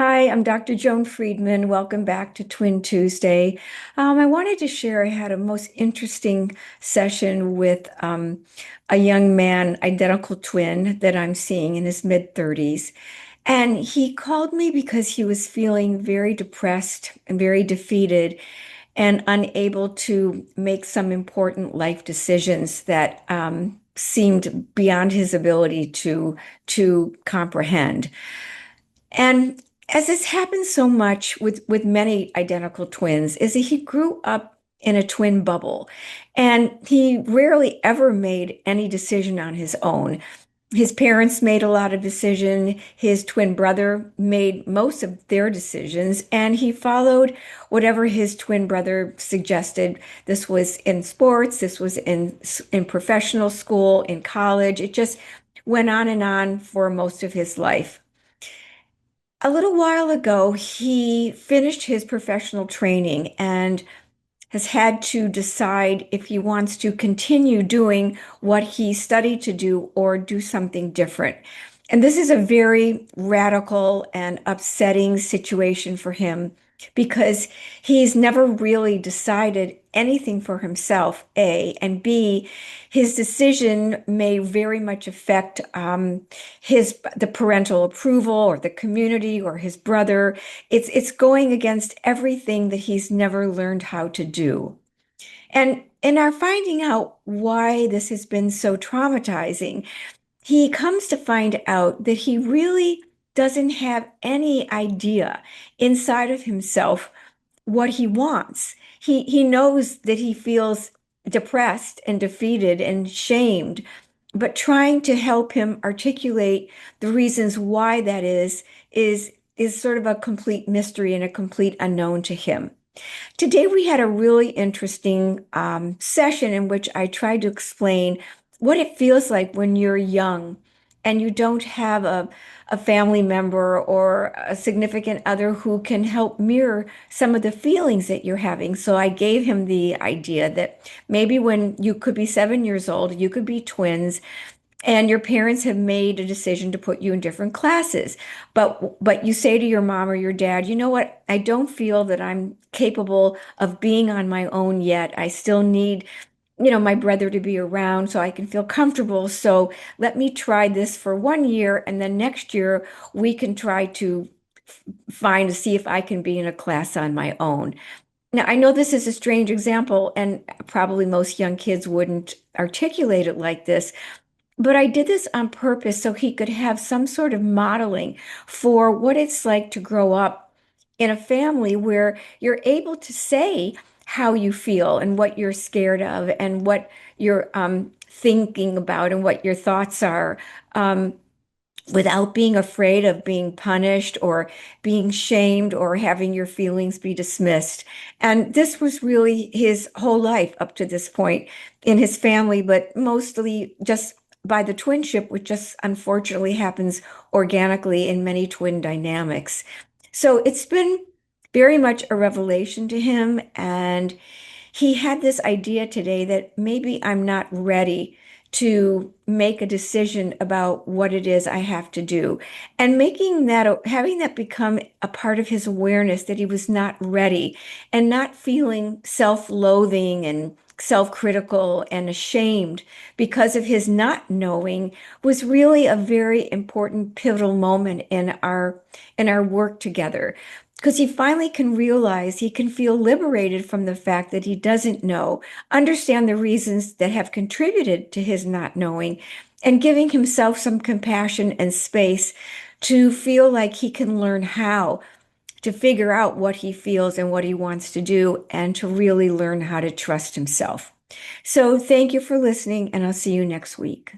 Hi, I'm Dr. Joan Friedman. Welcome back to Twin Tuesday. I wanted to share I had a most interesting session with a young man, identical twin that I'm seeing in his mid 30s. And he called me because he was feeling very depressed and very defeated and unable to make some important life decisions that seemed beyond his ability to comprehend. And as this happens so much with many identical twins, is that he grew up in a twin bubble and he rarely ever made any decision on his own. His parents made a lot of decision. His twin brother made most of their decisions, and he followed whatever his twin brother suggested. This was in sports, this was in professional school, in college. It just went on and on for most of his life. A little while ago, he finished his professional training and has had to decide if he wants to continue doing what he studied to do or do something different. And this is a very radical and upsetting situation for him because he's never really decided anything for himself, A, and B, his decision may very much affect the parental approval or the community or his brother. It's going against everything that he's never learned how to do. And in our finding out why this has been so traumatizing, he comes to find out that he really doesn't have any idea inside of himself what he wants. He knows that he feels depressed and defeated and shamed, but trying to help him articulate the reasons why that is sort of a complete mystery and a complete unknown to him. Today, we had a really interesting session in which I tried to explain what it feels like when you're young and you don't have a family member or a significant other who can help mirror some of the feelings that you're having. So I gave him the idea that maybe when you could be 7 years old, you could be twins and your parents have made a decision to put you in different classes, but you say to your mom or your dad, you know what, I don't feel that I'm capable of being on my own yet. I still need, my brother to be around so I can feel comfortable. So let me try this for 1 year, and then next year we can try to find to see if I can be in a class on my own. Now, I know this is a strange example, and probably most young kids wouldn't articulate it like this, but I did this on purpose so he could have some sort of modeling for what it's like to grow up in a family where you're able to say how you feel and what you're scared of and what you're thinking about and what your thoughts are, without being afraid of being punished or being shamed or having your feelings be dismissed. And this was really his whole life up to this point in his family, but mostly just by the twinship, which just unfortunately happens organically in many twin dynamics. So it's been very much a revelation to him. And he had this idea today that maybe I'm not ready to make a decision about what it is I have to do. And having that become a part of his awareness that he was not ready and not feeling self-loathing and self-critical and ashamed because of his not knowing was really a very important pivotal moment in our work together, because he finally can realize he can feel liberated from the fact that he doesn't know, understand the reasons that have contributed to his not knowing, and giving himself some compassion and space to feel like he can learn how to figure out what he feels and what he wants to do, and to really learn how to trust himself. So thank you for listening, and I'll see you next week.